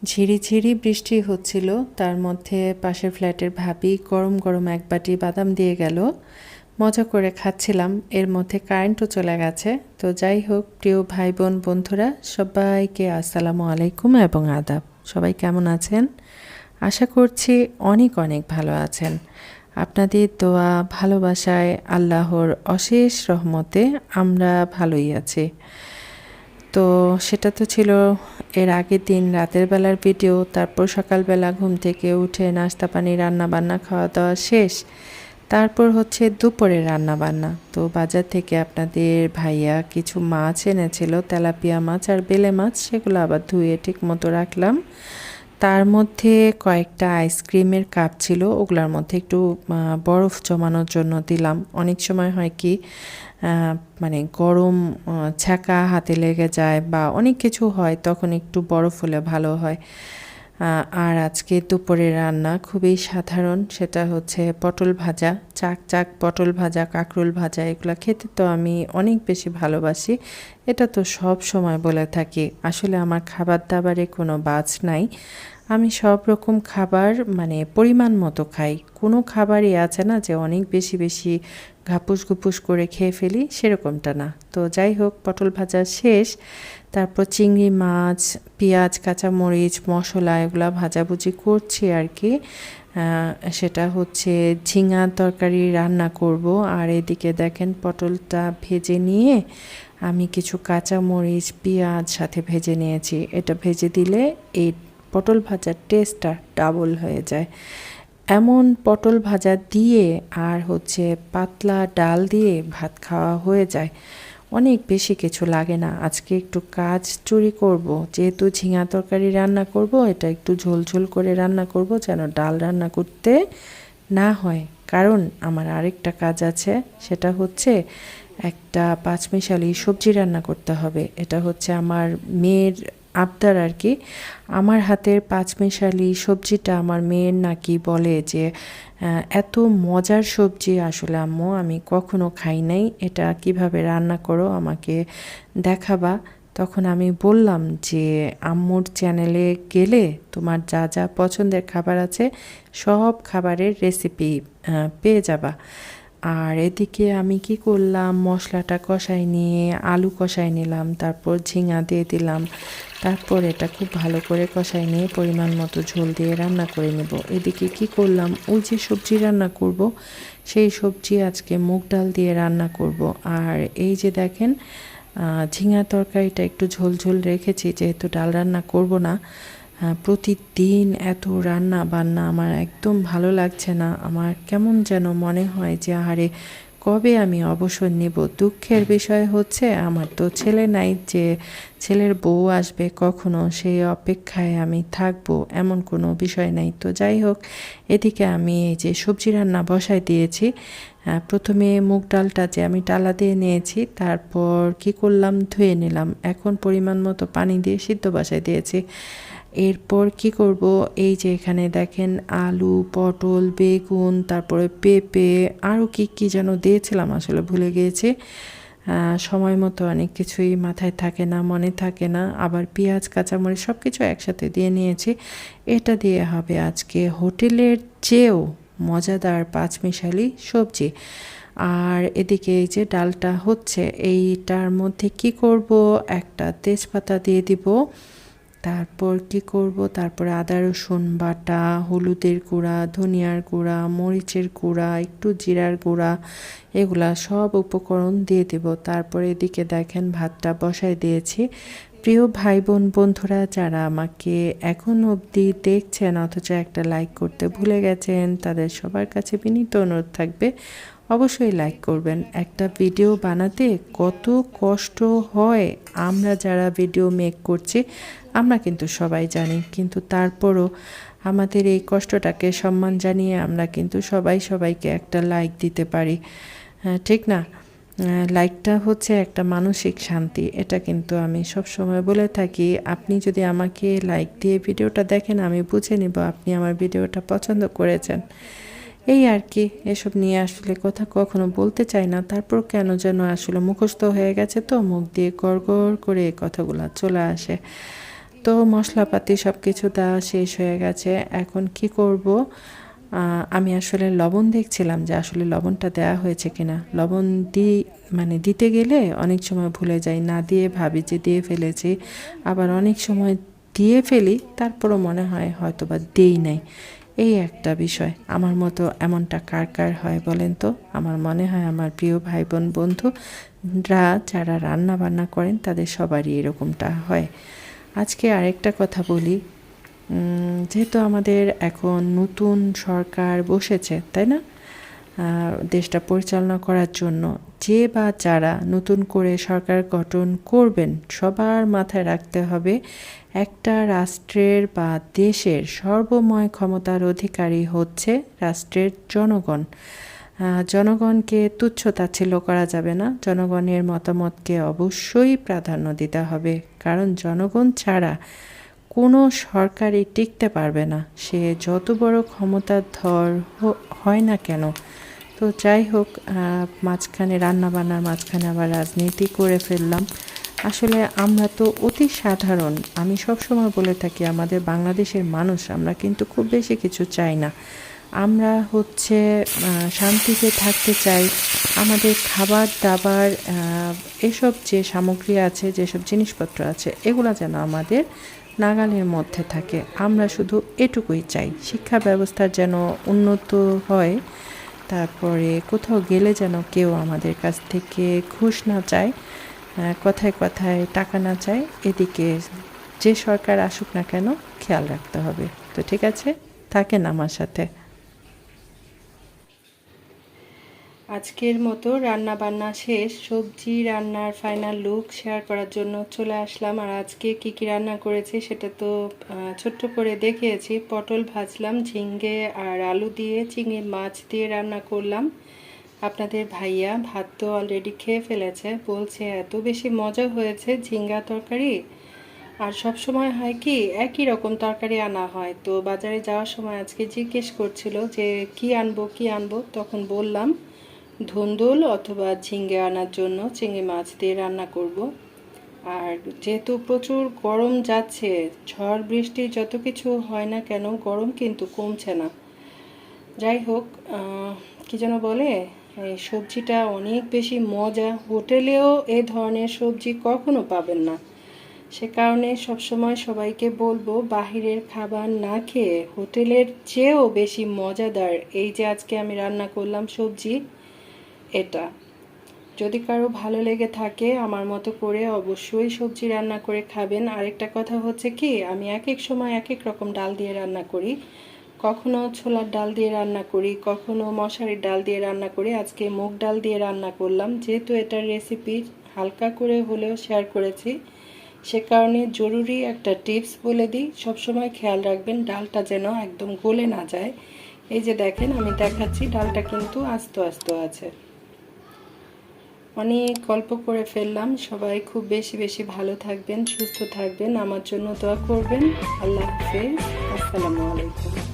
ঝিরিঝিরি বৃষ্টি হচ্ছিল, তার মধ্যে পাশের ফ্ল্যাটের ভাবি গরম গরম এক বাটি বাদাম দিয়ে গেল। মজা করে খাচ্ছিলাম, এর মধ্যে কারেন্টও চলে গেছে। তো যাই হোক, প্রিয় ভাই বোন বন্ধুরা সবাইকে আসসালামু আলাইকুম এবং আদাব। সবাই কেমন আছেন? আশা করছি অনেক অনেক ভালো আছেন। আপনাদের দোয়া ভালোবাসায় আল্লাহর অশেষ রহমতে আমরা ভালোই আছি। তো সেটা তো ছিল এর আগের দিন রাতের বেলার ভিডিও। তারপর সকালবেলা ঘুম থেকে উঠে নাস্তা পানি রান্না বান্না খাওয়া দাওয়া শেষ। তারপর হচ্ছে দুপুরে রান্না বান্না। তো বাজার থেকে আপনাদের ভাইয়া কিছু মাছ এনেছিল, তেলাপিয়া মাছ আর বেলে মাছ, সেগুলো আবার ধুয়ে ঠিক মতো রাখলাম। তার মধ্যে কয়েকটা আইসক্রিমের কাপ ছিল, ওগুলোর মধ্যে একটু বরফ জমানোর জন্য দিলাম। অনেক সময় হয় কি মানে গরম ছ্যাঁকা হাতে লেগে যায় বা অনেক কিছু হয়, তখন একটু বরফ হলে ভালো হয়। আর আজকে দুপুরে রান্না খুবই সাধারণ, সেটা হচ্ছে পটল ভাজা। চাক চাক পটল ভাজা, কাঁকরোল ভাজা, এগুলো খেতে তো আমি অনেক বেশি ভালোবাসি। এটা তো সব সময় বলে থাকি, আসলে আমার খাবার দাবারে কোনো বাছ নাই। আমি সব রকম খাবার মানে পরিমাণ মতো খাই। কোনো খাবারই আছে না যে অনেক বেশি বেশি ঘাপুস ঘুপুস করে খেয়ে ফেলি, সেরকমটা না। তো যাই হোক, পটল ভাজা শেষ। তারপর চিংড়ি মাছ, পেঁয়াজ, কাঁচামরিচ, মশলা এগুলো ভাজাভুজি করছি আর কি। সেটা হচ্ছে ঝিঙা তরকারি রান্না করব। আর এদিকে দেখেন পটলটা ভেজে নিয়ে আমি কিছু কাঁচামরিচ পেঁয়াজ সাথে ভেজে নিয়েছি। এটা ভেজে দিলে এই পটল ভাজার টেস্টটা ডাবল হয়ে যায়। এমন পটল ভাজা দিয়ে আর হচ্ছে পাতলা ডাল দিয়ে ভাত খাওয়া হয়ে যায়, অনেক বেশি কিছু লাগে না। আজকে একটু কাজ চুরি করব, যেহেতু ঝিঙা তরকারি রান্না করব, এটা একটু ঝোল ঝোল করে রান্না করব যেন ডাল রান্না করতে না হয়। কারণ আমার আরেকটা কাজ আছে, সেটা হচ্ছে একটা পাঁচমিশালি সবজি রান্না করতে হবে। এটা হচ্ছে আমার মেয়ের আবদার আর কি। আমার হাতের পাঁচমিশালি সবজিটা আমার মেয়ের নাকি বলে যে এত মজার সবজি আসলে আম্মু আমি কখনো খাই নাই, এটা কিভাবে রান্না করো আমাকে দেখাবা। তখন আমি বললাম যে আম্মুর চ্যানেলে গেলে তোমার যা যা পছন্দের খাবার আছে সব খাবারের রেসিপি পেয়ে যাবা। আর এদিকে আমি কি করলাম, মশলাটা কষাই নিয়ে আলু কষাই নিলাম, তারপর ঝিঙা দিয়ে দিলাম। তারপর এটা খুব ভালো করে কষাই নিয়ে পরিমাণ মতো ঝোল দিয়ে রান্না করে নেব। এদিকে কি করলাম, ওই যে সবজি রান্না করব, সেই সবজি আজকে মুগ ডাল দিয়ে রান্না করব। আর এই যে দেখেন ঝিঙা তরকারিটা একটু ঝোল ঝোল রেখেছি, যেহেতু ডাল রান্না করব না। প্রতিদিন এত রান্না বান্না আমার একদম ভালো লাগছে না। আমার কেমন যেন মনে হয় যে আহারে কবে আমি অবসর নেব। দুঃখের বিষয় হচ্ছে আমার তো ছেলে নাই যে ছেলের বউ আসবে কখনো, সেই অপেক্ষায় আমি থাকবো এমন কোনো বিষয় নাই। তো যাই হোক, এদিকে আমি এই যে সবজি রান্না বসাই দিয়েছি। প্রথমে মুগ ডালটা যে আমি ডালা দিয়ে নিয়েছি, তারপর কি করলাম ধুয়ে নিলাম, এখন পরিমাণ মতো পানি দিয়ে সিদ্ধ বসাই দিয়েছি। এরপর কি করব, এই যে এখানে দেখেন আলু, পটল, বেগুন, তারপরে পেঁপে, আরও কি কি যেন দিয়েছিলাম আসলে ভুলে গিয়েছি। সময় মতো অনেক কিছুই মাথায় থাকে না, মনে থাকে না। আবার পেঁয়াজ কাঁচামরিচ সব কিছু একসাথে দিয়ে নিয়েছি। এটা দিয়ে হবে আজকে হোটেলের চেয়েও মজাদার পাঁচমিশালি সবজি। আর এদিকে এই যে ডালটা হচ্ছে, এইটার মধ্যে কি করব, একটা তেজপাতা দিয়ে দিব। তারপর কি করব, তারপরে আদা রসুন বাটা, হলুদের গুঁড়া, ধনিয়ার গুঁড়া, মরিচের গুঁড়া, একটু জিরার গুঁড়া, এগুলা সব উপকরণ দিয়ে দেব। তারপরে এদিকে দেখেন ভাতটা বসায় দিয়েছি। প্রিয় ভাই বোন বন্ধুরা যারা আমাকে এখন অবধি দেখছেন অথচ একটা লাইক করতে ভুলে গেছেন, তাদের সবার কাছে বিনীত অনুরোধ থাকবে অবশ্যই লাইক করবেন। একটা ভিডিও বানাতে কত কষ্ট হয়, আমরা যারা ভিডিও মেক করছি আমরা কিন্তু সবাই জানি, কিন্তু তারপরও আমাদের এই কষ্টটাকে সম্মান জানিয়ে আমরা কিন্তু সবাই সবাইকে একটা লাইক দিতে পারি। হ্যাঁ ঠিক না? লাইকটা হচ্ছে একটা মানসিক শান্তি, এটা কিন্তু আমি সব সময় বলে থাকি। আপনি যদি আমাকে লাইক দিয়ে ভিডিওটা দেখেন, আমি বুঝে নিব আপনি আমার ভিডিওটা পছন্দ করেছেন। এই আর কি, এসব নিয়ে আসলে কথা কখনো বলতে চাই না, তারপর কেন যেন আসলে মুখস্থ হয়ে গেছে, তো মুখ দিয়ে গড় গড় করে এই কথাগুলো চলে আসে। তো মশলাপাতি সব কিছু দেওয়া শেষ হয়ে গেছে। এখন কি করব, আমি আসলে লবণ দেখছিলাম যে আসলে লবণটা দেওয়া হয়েছে কিনা। লবণ দিতে গেলে অনেক সময় ভুলে যাই, না দিয়ে ভাবি যে দিয়ে ফেলেছি, আবার অনেক সময় দিয়ে ফেলি তারপরও মনে হয় হয়তো বা দেই নাই। এই একটা বিষয়। আমার মতো এমনটা কার কার হয় বলেন তো? আমার মনে হয় আমার প্রিয় ভাই বোন বন্ধুরা যারা রান্না বান্না করেন তাদের সবারই এরকমটা হয়। আজকে আরেকটা কথা বলি, যেহেতু আমাদের এখন নতুন সরকার বসেছে, তাই না? দেশটা পরিচালনা করার জন্য যে বা যারা নতুন করে সরকার গঠন করবেন, সবার মাথায় রাখতে হবে একটা রাষ্ট্রের বা দেশের সর্বময় ক্ষমতার অধিকারী হচ্ছে রাষ্ট্রের জনগণ। জনগণকে তুচ্ছ তাচ্ছিল্য করা যাবে না, জনগণের মতামতকে অবশ্যই প্রাধান্য দিতে হবে, কারণ জনগণ ছাড়া কোনো সরকারই টিকতে পারবে না, সে যত বড় ক্ষমতাধর হয় না কেন। তো যাই হোক, মাঝখানে রান্নাবান্নার মাঝখানে আবার রাজনীতি করে ফেললাম। আসলে আমরা তো অতি সাধারণ, আমি সবসময় বলে থাকি আমাদের বাংলাদেশের মানুষ আমরা কিন্তু খুব বেশি কিছু চাই না। আমরা হচ্ছে শান্তিতে থাকতে চাই। আমাদের খাবার দাবার এসব যে সামগ্রী আছে, যেসব জিনিসপত্র আছে, এগুলো যেন আমাদের নাগালের মধ্যে থাকে। আমরা শুধু এটুকুই চাই, শিক্ষা ব্যবস্থার যেন উন্নত হয়, তারপরে কোথাও গেলে যেন কেউ আমাদের কাছ থেকে ঘুষ না চায়, কথায় কথায় টাকা না চায়। এদিকে যে সরকার আসুক না কেন খেয়াল রাখতে হবে। তো ঠিক আছে, থাকেন আমার সাথে। আজকের মতো রান্না বান্না শেষ, সবজি রান্নার ফাইনাল লুক শেয়ার করার জন্য চলে আসলাম। আর আজকে কি কি রান্না করেছি সেটা তো ছোট্ট করে দেখিয়েছি। পটল ভাজলাম, ঝিঙ্গে আর আলু দিয়ে, চিংড়ি মাছ দিয়ে রান্না করলাম। আপনাদের ভাইয়া ভাত তো অলরেডি খেয়ে ফেলেছে, বলছে এত বেশি মজা হয়েছে ঝিঙ্গা তরকারি। আর সব সময় হয় কি একই রকম তরকারি আনা হয়, তো বাজারে যাওয়ার সময় আজকে জিজ্ঞেস করছিল যে কি আনবো, তখন বললাম ধুন্দুল অথবা ঝিঙ্গে আনার জন্য, চিংড়ি মাছ দিয়ে রান্না করব। আর যেহেতু প্রচুর গরম যাচ্ছে, ঝড় বৃষ্টি যত কিছু হয় না কেন, গরম কিন্তু কমছে না। যাই হোক, কি যেন বলে, এই সবজিটা অনেক বেশি মজা, হোটেলেও এ ধরনের সবজি কখনো পাবেন না। সে কারণে সবসময় সবাইকে বলবো বাহিরের খাবার না খেয়ে হোটেলের চেয়েও বেশি মজাদার এই যে আজকে আমি রান্না করলাম সবজি, এটা যদি কারো ভালো লেগে থাকে আমার মতো করে অবশ্যই সবজি রান্না করে খাবেন। আরেকটা কথা হচ্ছে কি, আমি এক এক সময় এক এক রকম ডাল দিয়ে রান্না করি, কখনো ছোলার ডাল দিয়ে রান্না করি, কখনো মশারির ডাল দিয়ে রান্না করি। আজকে মুগ ডাল দিয়ে রান্না করলাম, যেহেতু এটার রেসিপি হালকা করে হলেও শেয়ার করেছি, সে কারণে জরুরি একটা টিপস বলে দিই, সবসময় খেয়াল রাখবেন ডালটা যেন একদম গলে না যায়। এই যে দেখেন আমি দেখাচ্ছি, ডালটা কিন্তু আস্ত আস্ত আছে। অনেক গল্প করে ফেললাম, সবাই খুব বেশি বেশি ভালো থাকবেন, সুস্থ থাকবেন, আমার জন্য দোয়া করবেন। আল্লাহ হাফেজ, আসসালামু আলাইকুম।